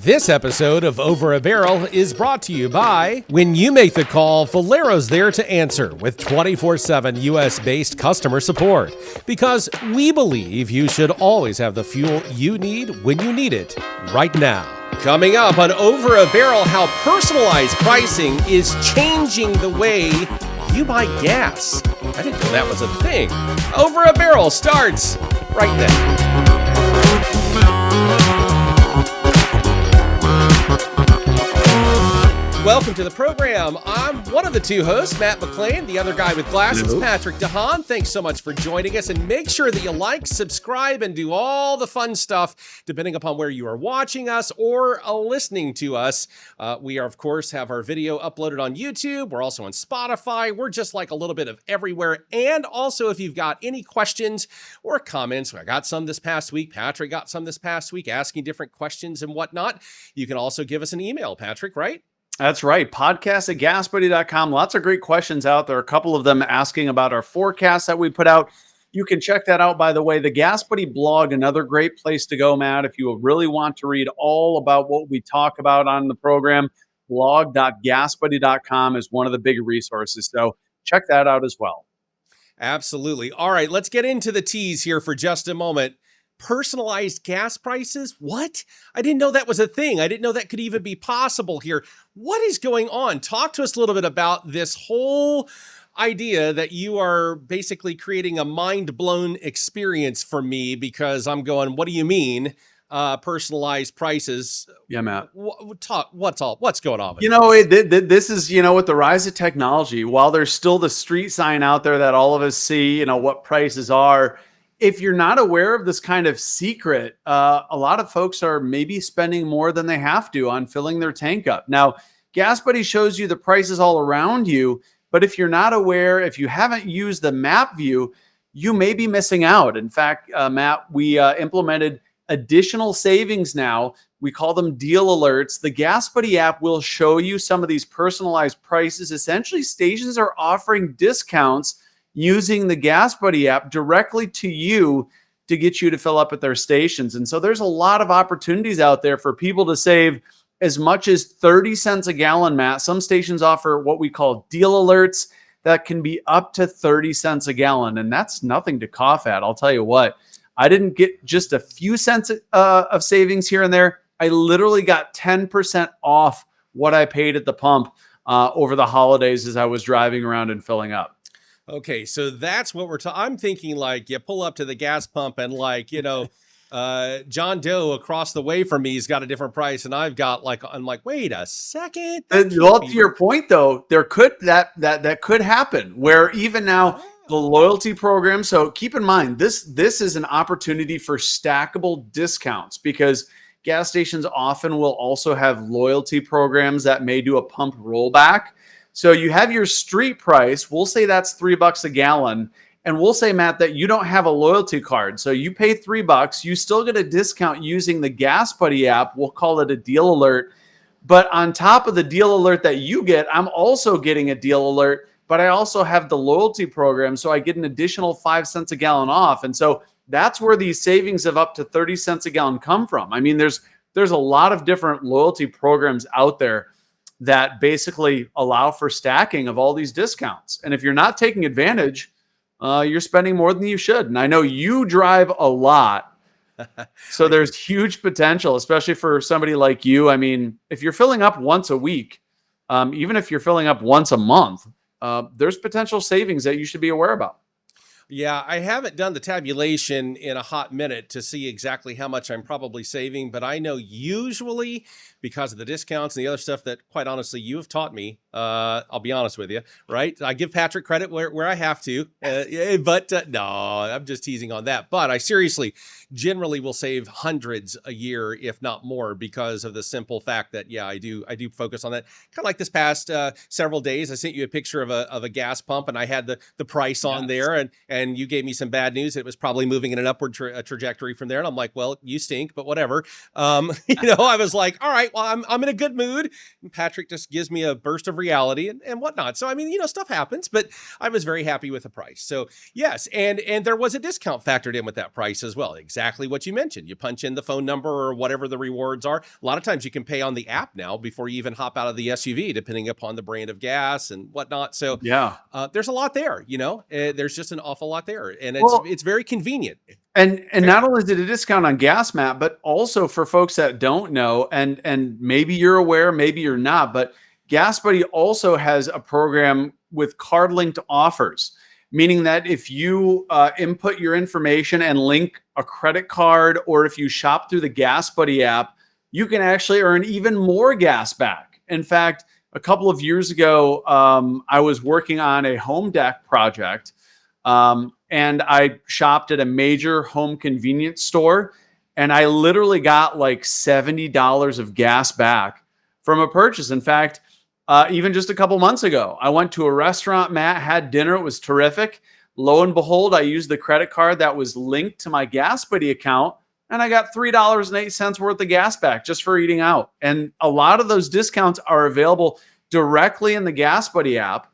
This episode of Over a Barrel is brought to you by, when you make the call, Valero's there to answer with 24/7 US-based customer support. Because we believe you should always have the fuel you need when you need it, right now. Coming up on Over a Barrel, how personalized pricing is changing the way you buy gas. I didn't know that was a thing. Over a Barrel starts right now. Welcome to the program. I'm one of the two hosts, Matt McClain, the other guy with glasses, Hello. Patrick DeHaan. Thanks so much for joining us, and make sure that you like, subscribe, and do all the fun stuff depending upon where you are watching us or listening to us. We are, of course, have our video uploaded on YouTube. We're also on Spotify. We're just like a little bit of everywhere. And also, if you've got any questions or comments, I got some this past week. Patrick got some this past week, asking different questions and whatnot. You can also give us an email, Patrick, right? That's right. Podcast at gasbuddy.com. Lots of great questions out there. A couple of them asking about our forecast that we put out. You can check that out, by the way. The Gas Buddy blog, another great place to go, Matt, if you really want to read all about what we talk about on the program. Blog.gasbuddy.com is one of the big resources. So check that out as well. Absolutely. All right, let's get into the tease here for just a moment. Personalized gas prices? What? I didn't know that was a thing. I didn't know that could even be possible here. What is going on? Talk to us a little bit about this whole idea that you are basically creating a mind-blown experience for me, because I'm going, what do you mean? Personalized prices? Yeah, Matt. What's going on with You know, this is, with the rise of technology, while there's still the street sign out there that all of us see, what prices are. If you're not aware of this kind of secret, a lot of folks are maybe spending more than they have to on filling their tank up. Now, Gas Buddy shows you the prices all around you, but if you're not aware, if you haven't used the map view, you may be missing out. In fact, Matt, we implemented additional savings now. We call them deal alerts. The Gas Buddy app will show you some of these personalized prices. Essentially, stations are offering discounts using the Gas Buddy app directly to you to get you to fill up at their stations. And so there's a lot of opportunities out there for people to save as much as 30 cents a gallon, Matt. Some stations offer what we call deal alerts that can be up to 30 cents a gallon. And that's nothing to cough at. I'll tell you what, I didn't get just a few cents of savings here and there. I literally got 10% off what I paid at the pump over the holidays as I was driving around and filling up. Okay, so that's what we're talking. I'm thinking like you pull up to the gas pump and John Doe across the way from me has got a different price, and I'm like, wait a second. Well, to your point though, there could that could happen where even now the loyalty program. So keep in mind this is an opportunity for stackable discounts, because gas stations often will also have loyalty programs that may do a pump rollback. So you have your street price. We'll say that's $3 a gallon. And we'll say, Matt, that you don't have a loyalty card. So you pay $3. You still get a discount using the Gas Buddy app. We'll call it a deal alert. But on top of the deal alert that you get, I'm also getting a deal alert. But I also have the loyalty program. So I get an additional 5 cents a gallon off. And so that's where these savings of up to 30 cents a gallon come from. I mean, there's a lot of different loyalty programs out there that basically allow for stacking of all these discounts. And if you're not taking advantage, you're spending more than you should. And I know you drive a lot, so there's huge potential, especially for somebody like you. I mean, if you're filling up once a week, even if you're filling up once a month, there's potential savings that you should be aware about. Yeah, I haven't done the tabulation in a hot minute to see exactly how much I'm probably saving, but I know usually, because of the discounts and the other stuff that, quite honestly, you have taught me, I'll be honest with you, right? I give Patrick credit where I have to, but no, I'm just teasing on that. But I seriously generally will save hundreds a year, if not more, because of the simple fact that, yeah, I do focus on that. Kind of like this past several days, I sent you a picture of a gas pump, and I had the price on there, and and you gave me some bad news. It was probably moving in an upward trajectory from there. And I'm like, well, you stink, but whatever. I was like, all right, well, I'm in a good mood. And Patrick just gives me a burst of reality and whatnot. So, I mean, stuff happens, but I was very happy with the price. So yes. And there was a discount factored in with that price as well. Exactly what you mentioned. You punch in the phone number or whatever the rewards are. A lot of times you can pay on the app now before you even hop out of the SUV, depending upon the brand of gas and whatnot. So yeah, there's a lot there, there's just an awful lot there, and it's very convenient. And not only is it a discount on gas, Matt, but also for folks that don't know, and maybe you're aware, maybe you're not, but GasBuddy also has a program with card linked offers, meaning that if you input your information and link a credit card, or if you shop through the GasBuddy app, you can actually earn even more gas back. In fact, a couple of years ago, I was working on a home deck project, and I shopped at a major home convenience store, and I literally got like $70 of gas back from a purchase. In fact, even just a couple months ago, I went to a restaurant, Matt, had dinner. It was terrific. Lo and behold, I used the credit card that was linked to my GasBuddy account, and I got $3.08 worth of gas back just for eating out. And a lot of those discounts are available directly in the GasBuddy app.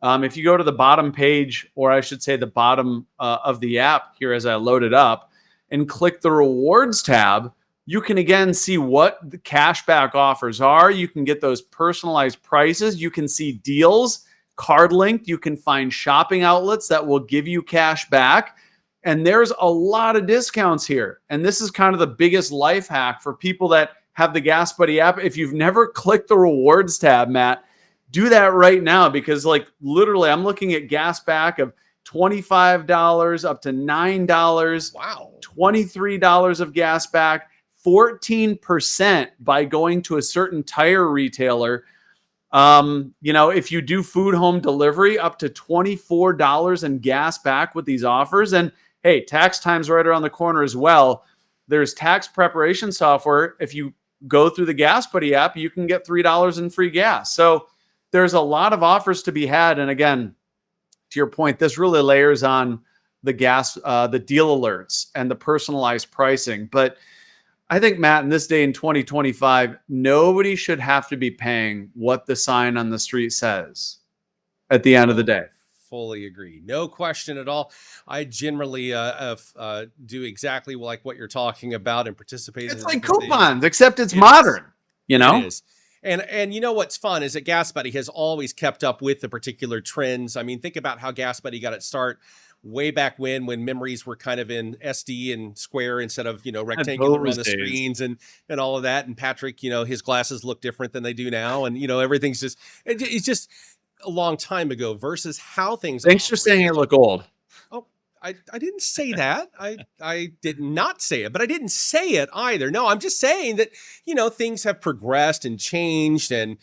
If you go to the bottom page, or I should say the bottom of the app here as I load it up, and click the rewards tab, you can again see what the cashback offers are. You can get those personalized prices. You can see deals, card linked. You can find shopping outlets that will give you cash back. And there's a lot of discounts here. And this is kind of the biggest life hack for people that have the GasBuddy app. If you've never clicked the rewards tab, Matt, do that right now, because like literally I'm looking at gas back of $25 up to $9. Wow. $23 of gas back, 14% by going to a certain tire retailer. If you do food home delivery, up to $24 in gas back with these offers. And hey, tax time's right around the corner as well. There's tax preparation software. If you go through the GasBuddy app, you can get $3 in free gas. So there's a lot of offers to be had. And again, to your point, this really layers on the the deal alerts and the personalized pricing. But I think, Matt, in this day in 2025, nobody should have to be paying what the sign on the street says at the end of the day. Fully agree. No question at all. I generally do exactly like what you're talking about and participate. It's like coupons, except it's modern, It is. And you know what's fun is that GasBuddy has always kept up with the particular trends. I mean, think about how GasBuddy got its start way back when memories were kind of in SD and square instead of, rectangular on the screens and all of that. And Patrick, his glasses look different than they do now. And, everything's it's just a long time ago versus how things. Thanks for saying I look old. Oh, I didn't say that. I did not say it, but I didn't say it either. No, I'm just saying that, things have progressed and changed, and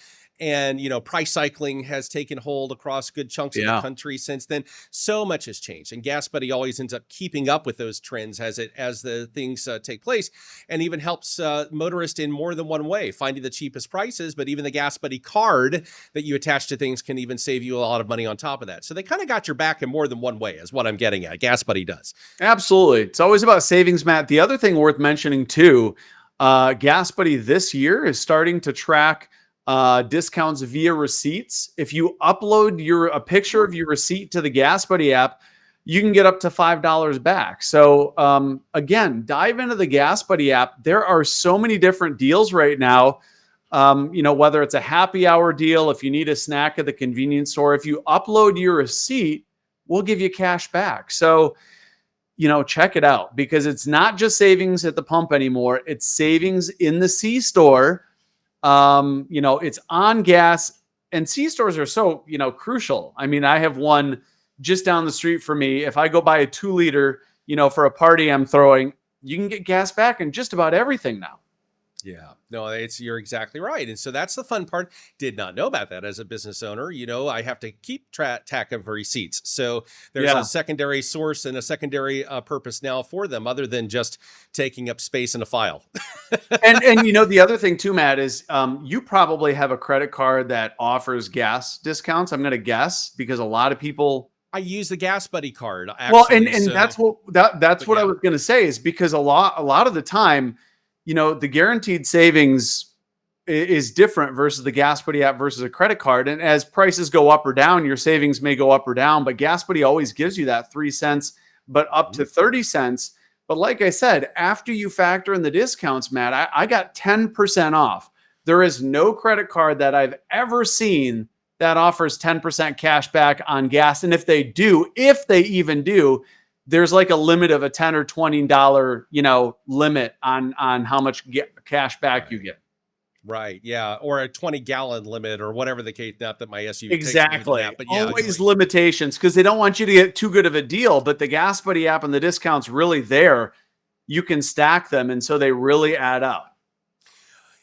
price cycling has taken hold across good chunks of the country since then. So much has changed, and GasBuddy always ends up keeping up with those trends as the things take place, and even helps motorists in more than one way, finding the cheapest prices. But even the GasBuddy card that you attach to things can even save you a lot of money on top of that. So they kind of got your back in more than one way, is what I'm getting at. GasBuddy does. Absolutely. It's always about savings, Matt. The other thing worth mentioning too, GasBuddy this year is starting to track discounts via receipts. If you upload a picture of your receipt to the GasBuddy app, you can get up to $5 back. So again, dive into the GasBuddy app. There are so many different deals right now. Whether it's a happy hour deal, if you need a snack at the convenience store, if you upload your receipt, we'll give you cash back. So, check it out, because it's not just savings at the pump anymore. It's savings in the C-store. It's on gas, and C-stores are so, crucial. I mean, I have one just down the street for me. If I go buy a 2-liter, for a party I'm throwing, you can get gas back in just about everything now. Yeah, no, you're exactly right. And so that's the fun part. Did not know about that as a business owner. I have to keep track of receipts. So there's a secondary source and a secondary purpose now for them, other than just taking up space in a file. and the other thing too, Matt, is you probably have a credit card that offers gas discounts. I'm going to guess, because a lot of people I use the Gas Buddy card Well, actually. and So, that's but what I yeah, was going to say, is because a lot of the time, the guaranteed savings is different versus the Gas Buddy app versus a credit card. And as prices go up or down, your savings may go up or down, but Gas Buddy always gives you that 3 cents, but up to 30 cents. But like I said, after you factor in the discounts, Matt, I got 10% off. There is no credit card that I've ever seen that offers 10% cash back on gas. And if they even do, there's like a limit of a $10 or $20, limit on how much cash back you get. right, yeah, or a 20-gallon limit or whatever the case. Not that my SUV takes more than Exactly. that, but yeah, Always limitations, because they don't want you to get too good of a deal. But the Gas Buddy app and the discounts really there, you can stack them, and so they really add up.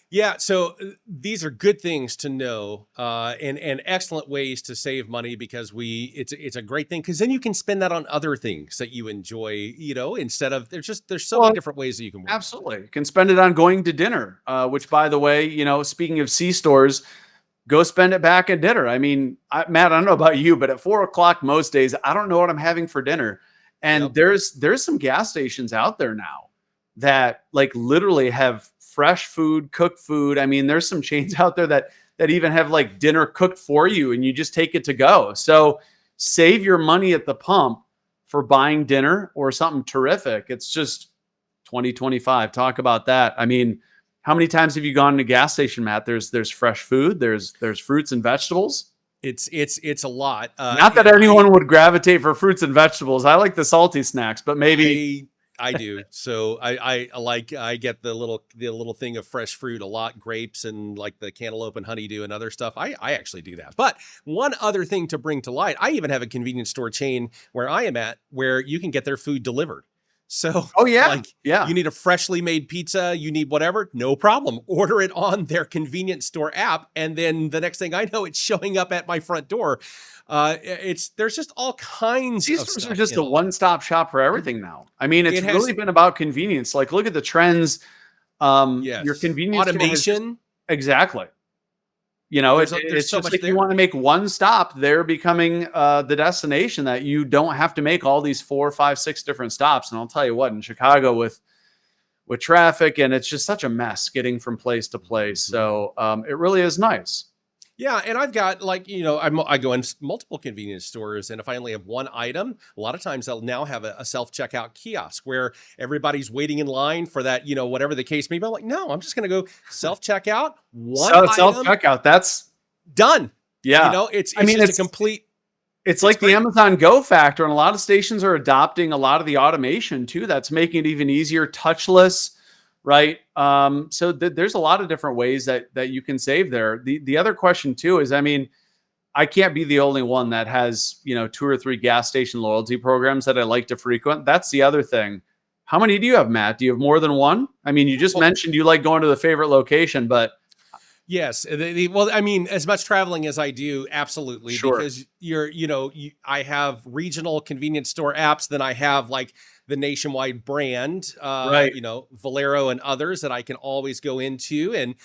yeah. So these are good things to know, and excellent ways to save money, because it's a great thing, because then you can spend that on other things that you enjoy. Instead of there's so many Well, different ways that you can work. absolutely. You can spend it on going to dinner, which, by the way, speaking of C stores, go spend it back at dinner. I mean, Matt, I don't know about you, but at 4 o'clock most days, I don't know what I'm having for dinner. And Yep. there's some gas stations out there now that like literally have fresh food, cooked food. I mean, there's some chains out there that even have like dinner cooked for you, and you just take it to go. So save your money at the pump for buying dinner or something terrific. It's just 2025. Talk about that. I mean, how many times have you gone to a gas station, Matt? There's fresh food. There's fruits and vegetables. It's a lot. Not that anyone would gravitate for fruits and vegetables. I like the salty snacks, but maybe I do. So I get the little thing of fresh fruit a lot, grapes and like the cantaloupe and honeydew and other stuff. I actually do that. But one other thing to bring to light, I even have a convenience store chain where I am at where you can get their food delivered. So, oh yeah, like, yeah. you need a freshly made pizza, you need whatever, no problem. Order it on their convenience store app, and then the next thing I know, it's showing up at my front door. There's just all kinds These of stores stuff. are just a one-stop shop for everything now. I mean, it's It has- really been about convenience. Like, look at the trends. Yes. Your convenience store has just- automation. exactly. There's It's so just much like there. you want to make one stop. They're becoming the destination that you don't have to make all these 4, 5, 6 different stops. And I'll tell you what, in Chicago with traffic, and it's just such a mess getting from place to place. So it really is nice. Yeah, and I've got I go in multiple convenience stores, and if I only have one item, a lot of times they'll now have a self-checkout kiosk where everybody's waiting in line for that, whatever the case may be. I'm like, no, I'm just going to go self-checkout, one item, Self-checkout. That's done. yeah. It's I mean, just it's a complete. It's like great. the Amazon Go factor, and a lot of stations are adopting a lot of the automation too. That's making it even easier, touchless, right? So there's a lot of different ways that you can save there. The other question too is, I mean, I can't be the only one that has 2 or 3 gas station loyalty programs that I like to frequent. That's the other thing. How many do you have, Matt? Do you have more than one? I mean, you just mentioned you like going to the favorite location, but Yes. Well, I mean, as much traveling as I do, absolutely. Sure. Because I have regional convenience store apps, then I have like the nationwide brand, Right. Valero and others that I can always go into, and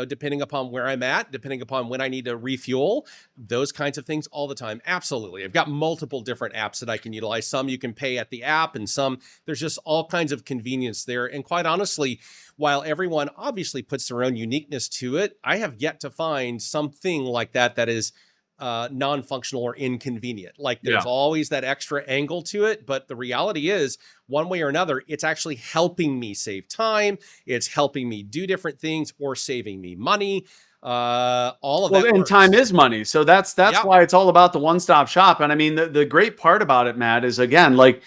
depending upon where I'm at, depending upon when I need to refuel, those kinds of things all the time. Absolutely. I've got multiple different apps that I can utilize. Some you can pay at the app, and some there's just all kinds of convenience there. And quite honestly, while everyone obviously puts their own uniqueness to it, I have yet to find something like that is non-functional or inconvenient. Like there's always that extra angle to it, but the reality is, one way or another, it's actually helping me save time. It's helping me do different things or saving me money. All of that. And works. time is money. So that's Yep. why it's all about the one-stop shop. And I mean, the great part about it, Matt, is again, like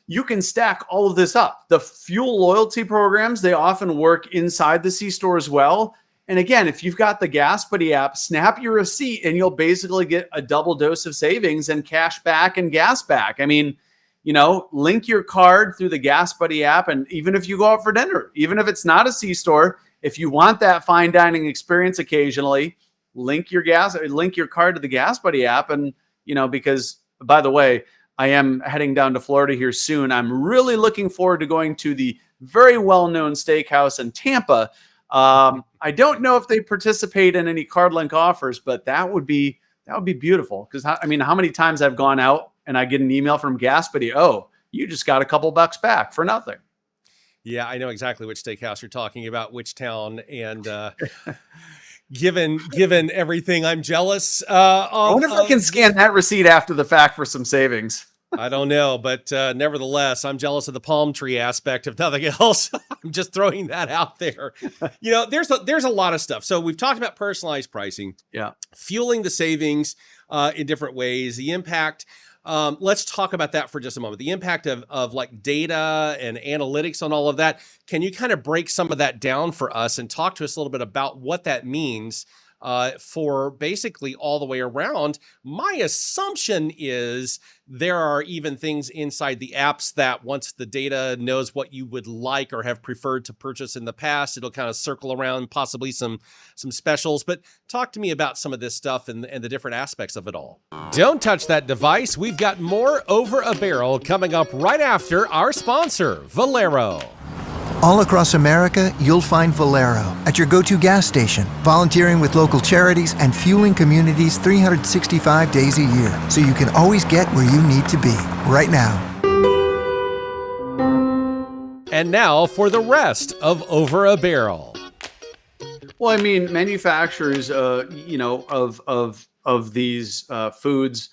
you can stack all of this up. The fuel loyalty programs, they often work inside the C-store as well. And again, if you've got the Gas Buddy app, snap your receipt and you'll basically get a double dose of savings and cash back and gas back. I mean, link your card through the Gas Buddy app. And even if you go out for dinner, even if it's not a C-store, if you want that fine dining experience occasionally, link your card to the Gas Buddy app. And, because by the way, I am heading down to Florida here soon. I'm really looking forward to going to the very well-known steakhouse in Tampa. I don't know if they participate in any card link offers, but that would be that would be beautiful. Because I mean, how many times I've gone out and I get an email from Gas Buddy, oh, you just got a couple bucks back for nothing. Yeah, I know exactly which steakhouse you're talking about, which town, and given everything, I'm jealous. I wonder if I can scan that receipt after the fact for some savings. I don't know, but nevertheless, I'm jealous of the palm tree aspect, if nothing else. I'm just throwing that out there. There's a lot of stuff. So we've talked about personalized pricing, Yeah, fueling the savings in different ways, the impact. Let's talk about that for just a moment. The impact of like data and analytics on all of that. Can you kind of break some of that down for us and talk to us a little bit about what that means for basically all the way around? My assumption is there are even things inside the apps that once the data knows what you would like or have preferred to purchase in the past, it'll kind of circle around possibly some specials. But talk to me about some of this stuff and the different aspects of it all. Don't touch that device. We've got more Over a Barrel coming up right after our sponsor, Valero. All across America, you'll find Valero at your go-to gas station, volunteering with local charities and fueling communities 365 days a year, so you can always get where you need to be, right now. And now for the rest of Over a Barrel. well, I mean, manufacturers, of these foods.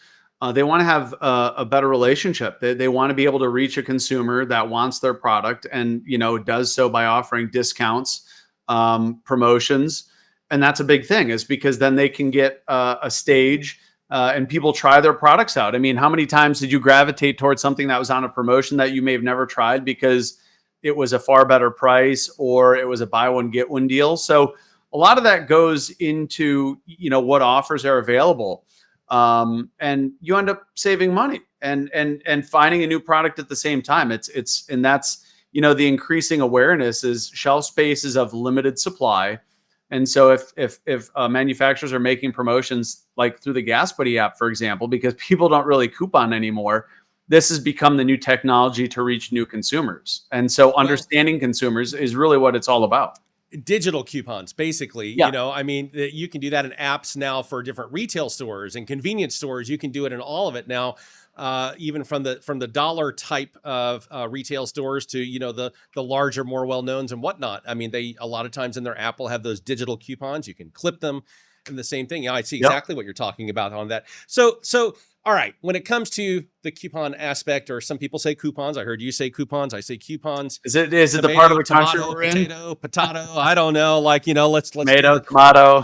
They want to have a better relationship. They want to be able to reach a consumer that wants their product and, does so by offering discounts, promotions. And that's a big thing, is because then they can get a stage and people try their products out. I mean, how many times did you gravitate towards something that was on a promotion that you may have never tried because it was a far better price or it was a buy one, get one deal? So a lot of that goes into, what offers are available. And you end up saving money and finding a new product at the same time. And that's, the increasing awareness is shelf space is of limited supply. And so if manufacturers are making promotions like through the Gas Buddy app, for example, because people don't really coupon anymore, this has become the new technology to reach new consumers. And so understanding consumers is really what it's all about. Digital coupons, basically. Yeah. You can do that in apps now for different retail stores and convenience stores. You can do it in all of it now, even from the dollar type of retail stores to the larger, more well knowns and whatnot. I mean, they a lot of times in their app will have those digital coupons. You can clip them, and the same thing. Yeah, I see exactly what you're talking about on that. So. All right, when it comes to the coupon aspect, or some people say coupons. I heard you say coupons. I say coupons. Is it tomato, the part of the country we're in? Potato. I don't know. Let's tomato.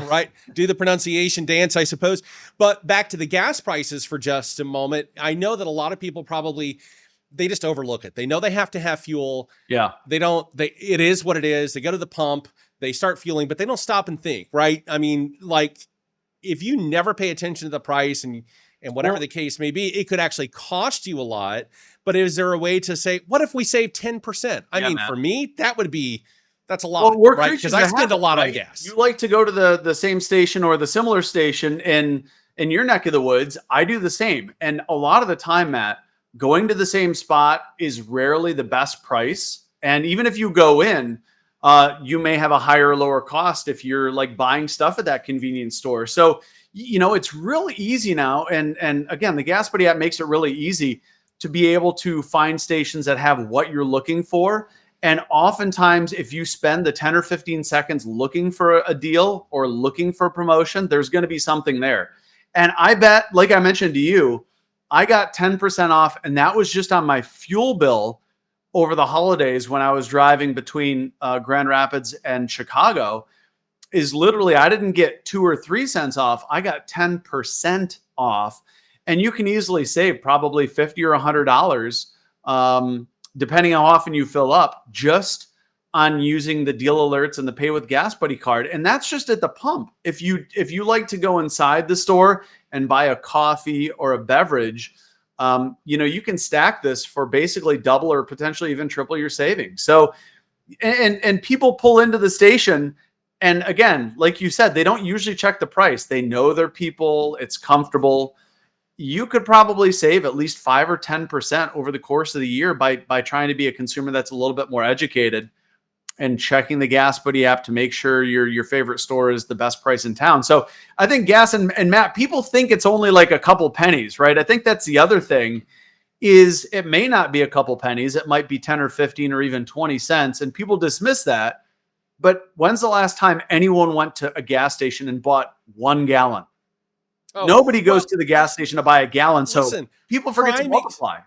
Right. Do the pronunciation dance, I suppose. But back to the gas prices for just a moment. I know that a lot of people they just overlook it. They know they have to have fuel. Yeah. It is what it is. They go to the pump, they start fueling, but they don't stop and think, right? I mean, if you never pay attention to the price and whatever the case may be, it could actually cost you a lot. But is there a way to say, what if we save 10%? For me, that's a lot, right? Because I spend a lot on gas. You like to go to the same station or the similar station in your neck of the woods. I do the same. And a lot of the time, Matt, going to the same spot is rarely the best price. And even if you go in, you may have a higher or lower cost if you're buying stuff at that convenience store. So it's really easy now. And again, the Gas Buddy app makes it really easy to be able to find stations that have what you're looking for. And oftentimes, if you spend the 10 or 15 seconds looking for a deal or looking for a promotion, there's going to be something there. And I bet, like I mentioned to you, I got 10% off, and that was just on my fuel bill over the holidays when I was driving between Grand Rapids and Chicago. Is literally, I didn't get 2 or 3 cents off. I got 10% off. And you can easily save probably $50 or $100, depending how often you fill up, just on using the deal alerts and the Pay with Gas Buddy card. And that's just at the pump. If you like to go inside the store and buy a coffee or a beverage, you can stack this for basically double or potentially even triple your savings. So, and people pull into the station. And again, like you said, they don't usually check the price. They know their people. It's comfortable. You could probably save at least 5 or 10% over the course of the year by trying to be a consumer that's a little bit more educated. and checking the Gas Buddy app to make sure your favorite store is the best price in town. So I think gas and Matt, people think it's only like a couple pennies, right? I think that's the other thing is it may not be a couple pennies. It might be 10 or 15 or even 20 cents. And people dismiss that. But when's the last time anyone went to a gas station and bought 1 gallon? Oh, Nobody goes to the gas station to buy a gallon. So listen, people forget to multiply.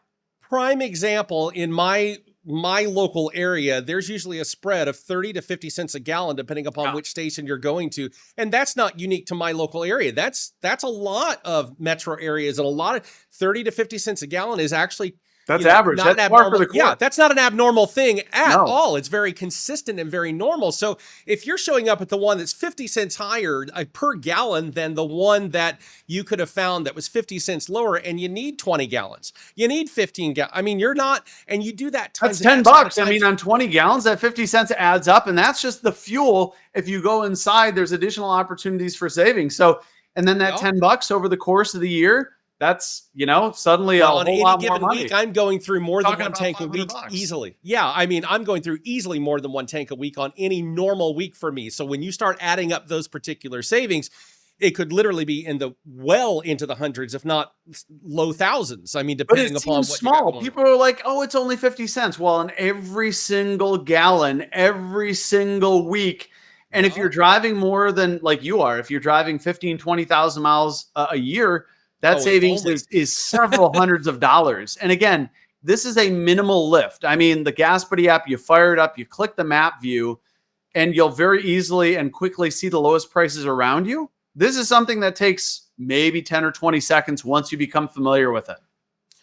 Prime example, in my local area, there's usually a spread of 30 to 50 cents a gallon, depending upon which station you're going to. And that's not unique to my local area. That's a lot of metro areas, and a lot of 30 to 50 cents a gallon is actually that's average. Not that's par for the course. Yeah, that's not an abnormal thing at all. It's very consistent and very normal. So if you're showing up at the one that's 50 cents higher per gallon than the one that you could have found that was 50 cents lower, and you need 20 gallons, you need 15 gallons. I mean, you're not, and you do that times. That's $10. I mean, on 20 gallons, that 50 cents adds up, and that's just the fuel. If you go inside, there's additional opportunities for savings. So, and then that $10 over the course of the year, that's, suddenly a whole lot more money. Week, I'm going through more than one tank a week easily. Yeah, I mean, I'm going through easily more than 1 tank a week on any normal week for me. So when you start adding up those particular savings, it could literally be into the hundreds, if not low thousands. I mean, depending upon what small. People are like, oh, it's only 50 cents. Well, on every single gallon, every single week. And if you're driving more than like you are, if you're driving 15, 20,000 miles a year, that savings is several hundreds of dollars. And again, this is a minimal lift. I mean, the Gas Buddy app, you fire it up, you click the map view, and you'll very easily and quickly see the lowest prices around you. This is something that takes maybe 10 or 20 seconds once you become familiar with it.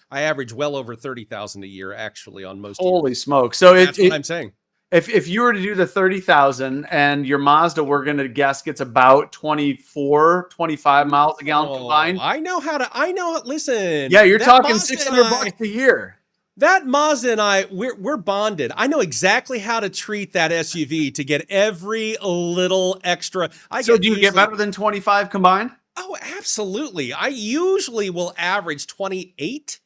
I average well over 30,000 a year, actually, on most. Holy smoke. So that's what I'm saying. If you were to do the 30,000 and your Mazda, we're going to guess, gets about 24, 25 miles a gallon combined. Listen. Yeah, you're talking $600 a year. That Mazda and I, we're bonded. I know exactly how to treat that SUV to get every little extra. So do you get better than 25 combined? Oh, absolutely. I usually will average 28.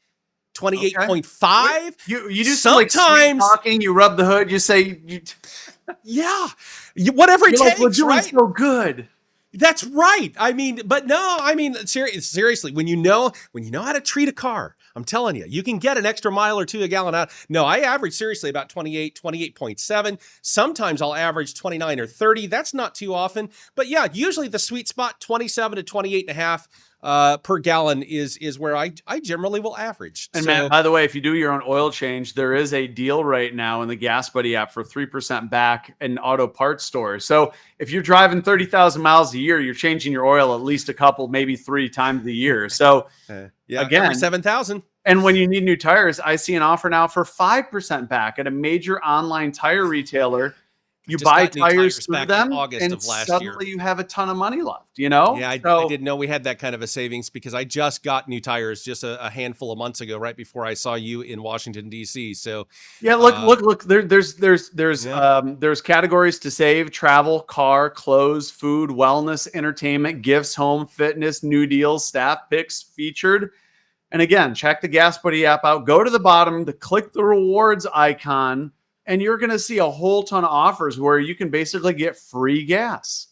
28.5. Okay. You do sometimes like talking. You rub the hood. You say, whatever it takes. We're doing so good. That's right. I mean, but no. I mean, seriously, when you know how to treat a car, I'm telling you, you can get an extra mile or two a gallon out. No, I average seriously about 28.7. Sometimes I'll average 29 or 30. That's not too often, but yeah, usually the sweet spot 27 to 28.5. Per gallon is where I generally will average. And Matt, by the way, if you do your own oil change, there is a deal right now in the Gas Buddy app for 3% back in auto parts stores. So if you're driving 30,000 miles a year, you're changing your oil at least a couple, maybe 3 times a year. So again, every 7,000. And when you need new tires, I see an offer now for 5% back at a major online tire retailer. You buy tires through them, and suddenly you have a ton of money left, Yeah, I didn't know we had that kind of a savings because I just got new tires just a handful of months ago, right before I saw you in Washington, D.C. So yeah, look. There's categories to save: travel, car, clothes, food, wellness, entertainment, gifts, home, fitness, new deals, staff picks, featured. And again, check the Gas Buddy app out. Go to the bottom, click the rewards icon. And you're going to see a whole ton of offers where you can basically get free gas.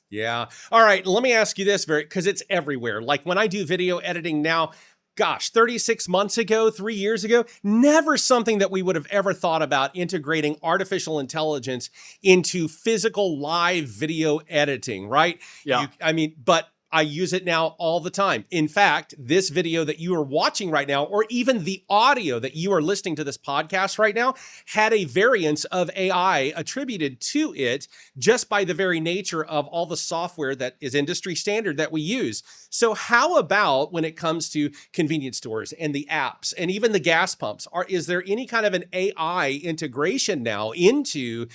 Yeah. All right. Let me ask you this, because it's everywhere. Like when I do video editing now, 36 months ago, 3 years ago, never something that we would have ever thought about integrating artificial intelligence into physical live video editing, right? Yeah. But I use it now all the time. In fact, this video that you are watching right now, or even the audio that you are listening to this podcast right now, had a variance of AI attributed to it just by the very nature of all the software that is industry standard that we use. So how about when it comes to convenience stores and the apps and even the gas pumps? Is there any kind of an AI integration now into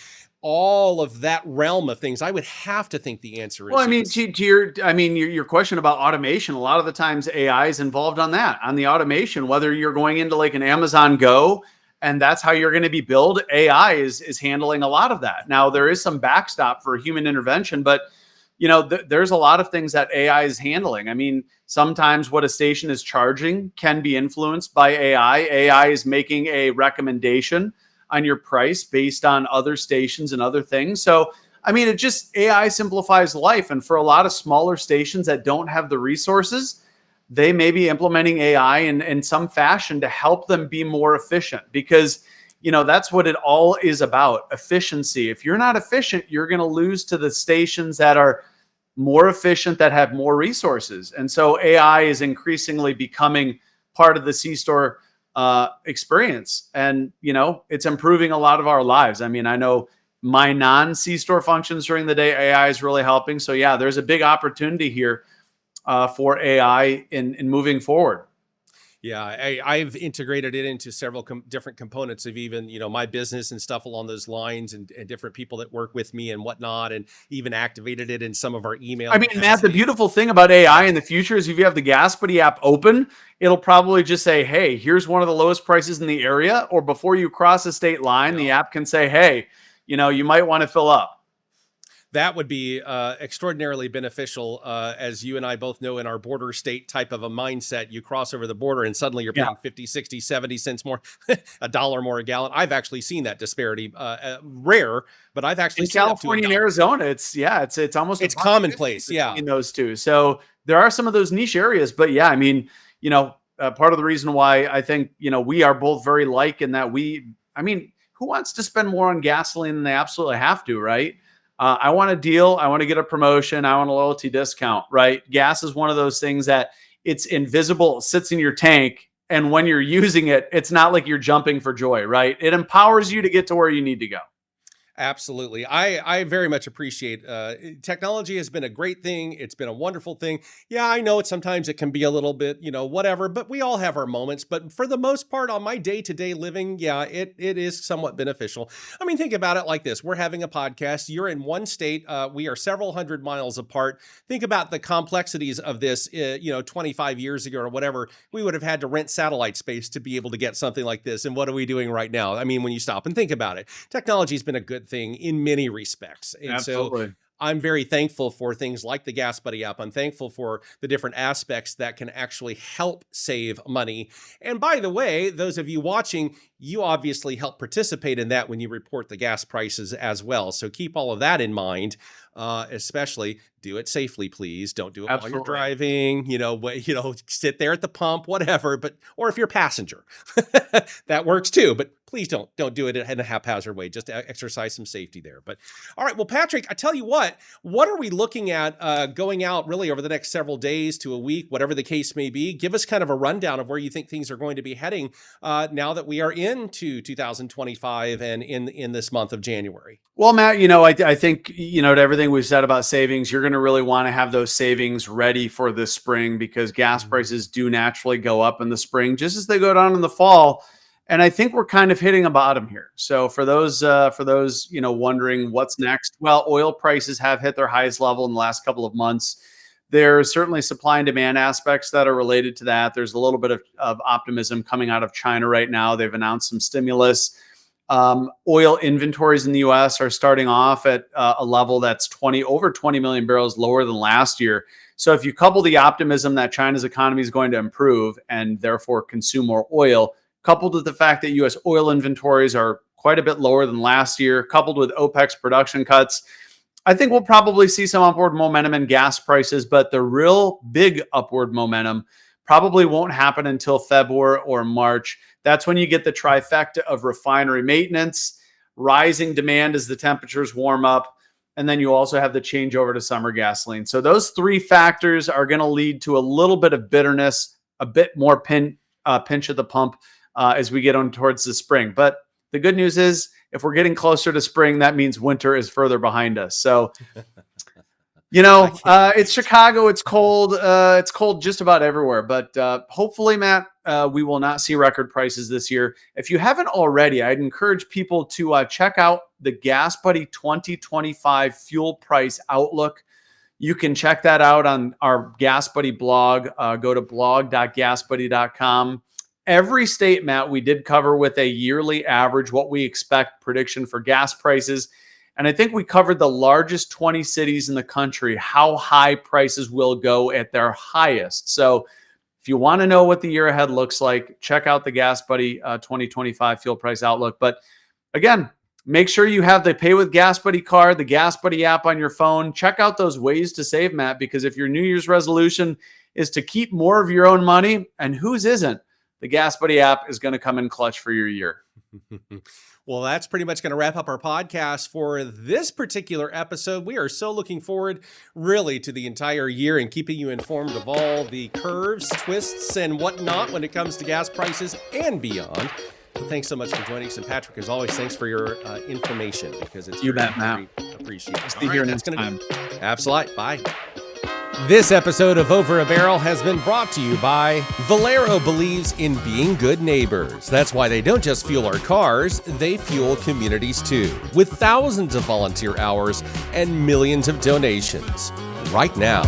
all of that realm of things? I would have to think the answer is. Well, I mean, your question about automation, a lot of the times AI is involved on that, on the automation, whether you're going into like an Amazon Go and that's how you're going to be billed, AI is handling a lot of that. Now there is some backstop for human intervention, but there's a lot of things that AI is handling. I mean, sometimes what a station is charging can be influenced by AI. AI is making a recommendation on your price based on other stations and other things. So, I mean, it just AI simplifies life. And for a lot of smaller stations that don't have the resources, they may be implementing AI in some fashion to help them be more efficient, because that's what it all is about, efficiency. If you're not efficient, you're going to lose to the stations that are more efficient, that have more resources. And so AI is increasingly becoming part of the C-store experience. And, it's improving a lot of our lives. I mean, I know my non-C-store functions during the day, AI is really helping. So yeah, there's a big opportunity here for AI in moving forward. Yeah, I've integrated it into several different components of even, my business and stuff along those lines, and different people that work with me and whatnot, and even activated it in some of our email. I mean, Matt, the beautiful thing about AI in the future is if you have the Gas Buddy app open, it'll probably just say, hey, here's one of the lowest prices in the area. Or before you cross a state line, the app can say, hey, you might want to fill up. That would be extraordinarily beneficial, as you and I both know, in our border state type of a mindset. You cross over the border and suddenly you're paying 50, 60, 70 cents more, $1 more a gallon. I've actually seen that disparity. Rare, but I've actually seen California and Arizona. It's almost commonplace. Yeah, in those two. So there are some of those niche areas, but yeah, I mean, part of the reason why I think we are both very like in that who wants to spend more on gasoline than they absolutely have to, right? I want a deal. I want to get a promotion. I want a loyalty discount, right? Gas is one of those things that it's invisible, it sits in your tank. And when you're using it, it's not like you're jumping for joy, right? It empowers you to get to where you need to go. Absolutely. I very much appreciate technology has been a great thing. It's been a wonderful thing. Yeah, I know sometimes it can be a little bit, whatever, but we all have our moments. But for the most part, on my day-to-day living, yeah, it is somewhat beneficial. I mean, think about it like this. We're having a podcast. You're in one state. We are several hundred miles apart. Think about the complexities of this, 25 years ago or whatever. We would have had to rent satellite space to be able to get something like this. And what are we doing right now? I mean, when you stop and think about it, technology has been a good thing in many respects. And Absolutely. So I'm very thankful for things like the Gas Buddy app. I'm thankful for the different aspects that can actually help save money. And by the way, those of you watching, you obviously help participate in that when you report the gas prices as well. So keep all of that in mind. Especially do it safely, please. Don't do it while you're driving, sit there at the pump, whatever, or if you're a passenger, that works too, but please don't do it in a haphazard way. Just exercise some safety there. But all right, well, Patrick, I tell you what are we looking at going out really over the next several days to a week, whatever the case may be? Give us kind of a rundown of where you think things are going to be heading now that we are into 2025 and in this month of January. Well, Matt, I think, to everything we've said about savings, you're going to really want to have those savings ready for the spring, because gas prices do naturally go up in the spring, just as they go down in the fall. And I think we're kind of hitting a bottom here. So for those, wondering what's next, well, oil prices have hit their highest level in the last couple of months. There's certainly supply and demand aspects that are related to that. There's a little bit of optimism coming out of China right now. They've announced some stimulus. Oil inventories in the U.S. are starting off at a level that's over 20 million barrels lower than last year. So if you couple the optimism that China's economy is going to improve and therefore consume more oil, coupled with the fact that U.S. oil inventories are quite a bit lower than last year, coupled with OPEC's production cuts, I think we'll probably see some upward momentum in gas prices, but the real big upward momentum probably won't happen until February or March. That's when you get the trifecta of refinery maintenance, rising demand as the temperatures warm up, and then you also have the changeover to summer gasoline. So those three factors are going to lead to a little bit of bitterness, a bit more pinch at the pump as we get on towards the spring. But the good news is, if we're getting closer to spring, that means winter is further behind us. So it's Chicago. It's cold. It's cold just about everywhere. But hopefully, Matt, we will not see record prices this year. If you haven't already, I'd encourage people to check out the Gas Buddy 2025 fuel price outlook. You can check that out on our Gas Buddy blog. Go to blog.gasbuddy.com. Every state, Matt, we did cover with a yearly average, what we expect prediction for gas prices. And I think we covered the largest 20 cities in the country, how high prices will go at their highest. So if you want to know what the year ahead looks like, check out the Gas Buddy 2025 fuel price outlook. But again, make sure you have the Pay with Gas Buddy card, the Gas Buddy app on your phone. Check out those ways to save, Matt, because if your New Year's resolution is to keep more of your own money, and whose isn't, the Gas Buddy app is going to come in clutch for your year. Well, that's pretty much going to wrap up our podcast for this particular episode. We are so looking forward really to the entire year and keeping you informed of all the curves, twists, and whatnot when it comes to gas prices and beyond. So thanks so much for joining us. And Patrick, as always, thanks for your information, because it's You bet, Matt. appreciated. See you here next time. Absolutely. Bye. This episode of Over a Barrel has been brought to you by Valero. Believes in being good neighbors. That's why they don't just fuel our cars, they fuel communities too, with thousands of volunteer hours and millions of donations. Right now.